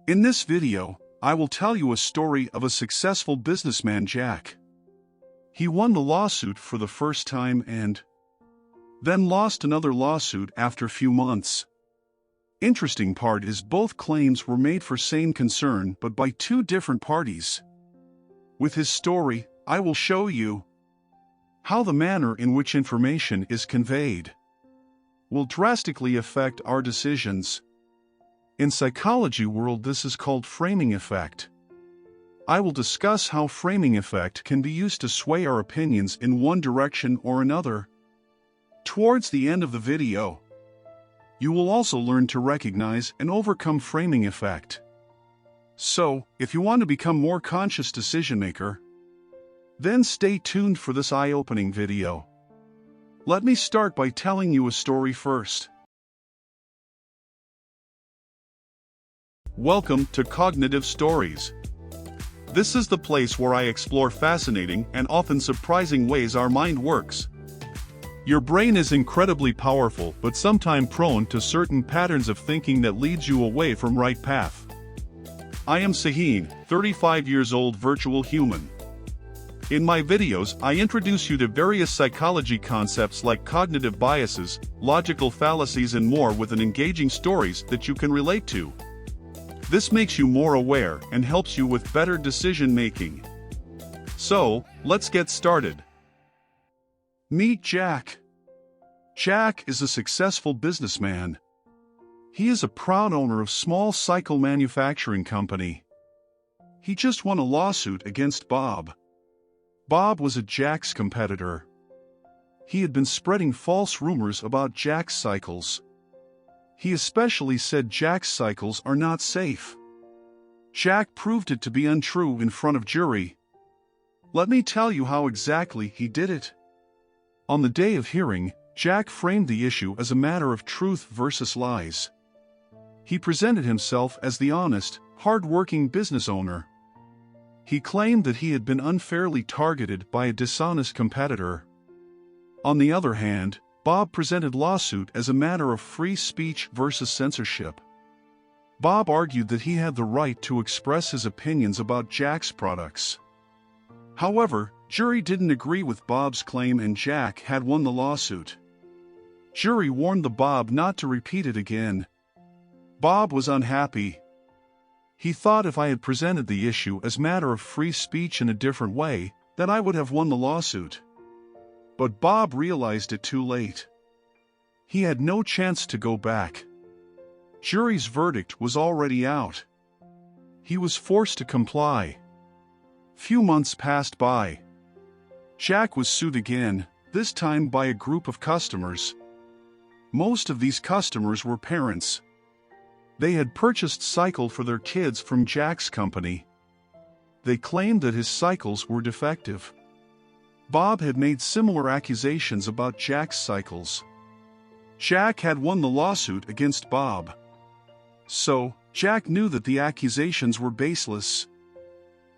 In this video, I will tell you a story of a successful businessman, Jack. He won the lawsuit for the first time and then lost another lawsuit after a few months. Interesting part is both claims were made for same concern but by two different parties. With his story, I will show you how the manner in which information is conveyed will drastically affect our decisions. In psychology world, this is called framing effect. I will discuss how framing effect can be used to sway our opinions in one direction or another. Towards the end of the video, you will also learn to recognize and overcome framing effect. So, if you want to become more conscious decision maker, then stay tuned for this eye-opening video. Let me start by telling you a story first. Welcome to Cognitive Stories. This is the place where I explore fascinating and often surprising ways our mind works. Your brain is incredibly powerful but sometimes prone to certain patterns of thinking that leads you away from right path. I am Saheen, 35 years old virtual human. In my videos, I introduce you to various psychology concepts like cognitive biases, logical fallacies and more with engaging stories that you can relate to. This makes you more aware and helps you with better decision making. So, let's get started. Meet Jack. Jack is a successful businessman. He is a proud owner of small cycle manufacturing company. He just won a lawsuit against Bob. Bob was a Jack's competitor. He had been spreading false rumors about Jack's cycles. He especially said Jack's cycles are not safe. Jack proved it to be untrue in front of jury. Let me tell you how exactly he did it. On the day of hearing, Jack framed the issue as a matter of truth versus lies. He presented himself as the honest, hard-working business owner. He claimed that he had been unfairly targeted by a dishonest competitor. On the other hand, Bob presented lawsuit as a matter of free speech versus censorship. Bob argued that he had the right to express his opinions about Jack's products. However, jury didn't agree with Bob's claim and Jack had won the lawsuit. Jury warned the Bob not to repeat it again. Bob was unhappy. He thought if I had presented the issue as matter of free speech in a different way, then I would have won the lawsuit. But Bob realized it too late. He had no chance to go back. Jury's verdict was already out. He was forced to comply. Few months passed by. Jack was sued again, this time by a group of customers. Most of these customers were parents. They had purchased cycle for their kids from Jack's company. They claimed that his cycles were defective. Bob had made similar accusations about Jack's cycles. Jack had won the lawsuit against Bob. So, Jack knew that the accusations were baseless.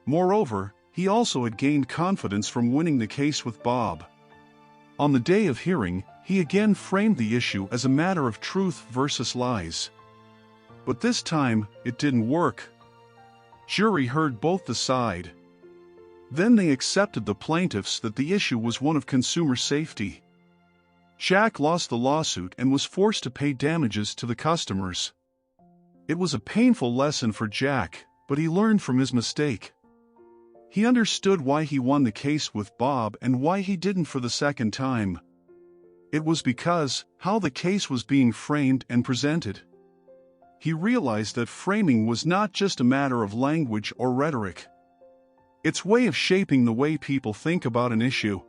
Moreover, he also had gained confidence from winning the case with Bob. On the day of hearing, he again framed the issue as a matter of truth versus lies. But this time, it didn't work. Jury heard both the side. Then they accepted the plaintiffs that the issue was one of consumer safety. Jack lost the lawsuit and was forced to pay damages to the customers. It was a painful lesson for Jack, but he learned from his mistake. He understood why he won the case with Bob and why he didn't for the second time. It was because how the case was being framed and presented. He realized that framing was not just a matter of language or rhetoric. It's a way of shaping the way people think about an issue.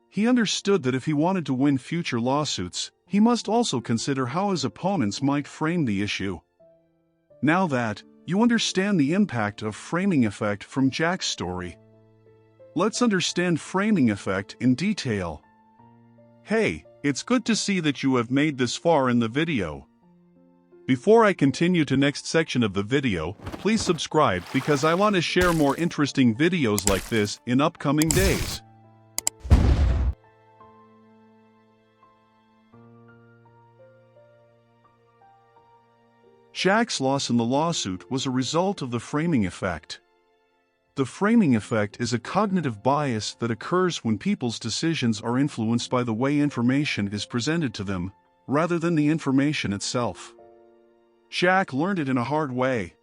He understood that if he wanted to win future lawsuits, he must also consider how his opponents might frame the issue. Now that you understand the impact of framing effect from Jack's story, let's understand framing effect in detail. Hey, it's good to see that you have made this far in the video. Before I continue to next section of the video, please subscribe because I want to share more interesting videos like this in upcoming days. Shaqs' loss in the lawsuit was a result of the framing effect. The framing effect is a cognitive bias that occurs when people's decisions are influenced by the way information is presented to them, rather than the information itself. Shaq learned it in a hard way.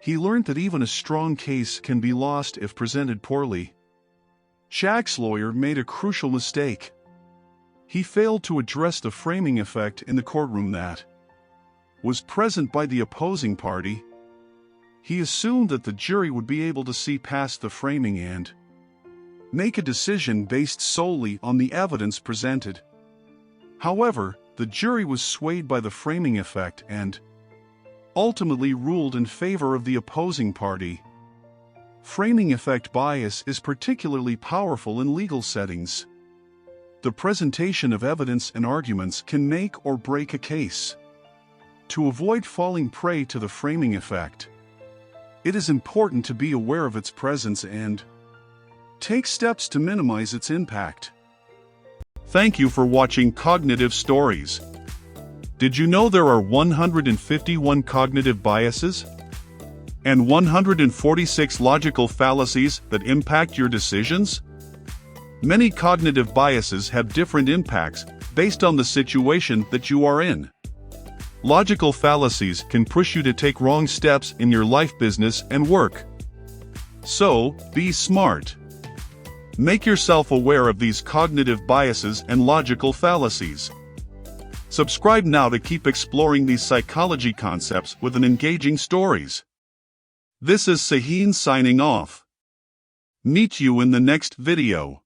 He learned that even a strong case can be lost if presented poorly. Shaq's lawyer made a crucial mistake. He failed to address the framing effect in the courtroom that was present by the opposing party. He assumed that the jury would be able to see past the framing and make a decision based solely on the evidence presented. However, the jury was swayed by the framing effect and ultimately ruled in favor of the opposing party. Framing effect bias is particularly powerful in legal settings. The presentation of evidence and arguments can make or break a case. To avoid falling prey to the framing effect, it is important to be aware of its presence and take steps to minimize its impact. Thank you for watching Cognitive Stories. Did you know there are 151 cognitive biases and 146 logical fallacies that impact your decisions? Many cognitive biases have different impacts based on the situation that you are in. Logical fallacies can push you to take wrong steps in your life, business, and work. So, be smart. Make yourself aware of these cognitive biases and logical fallacies. Subscribe now to keep exploring these psychology concepts with an engaging stories. This is Sahin signing off. Meet you in the next video.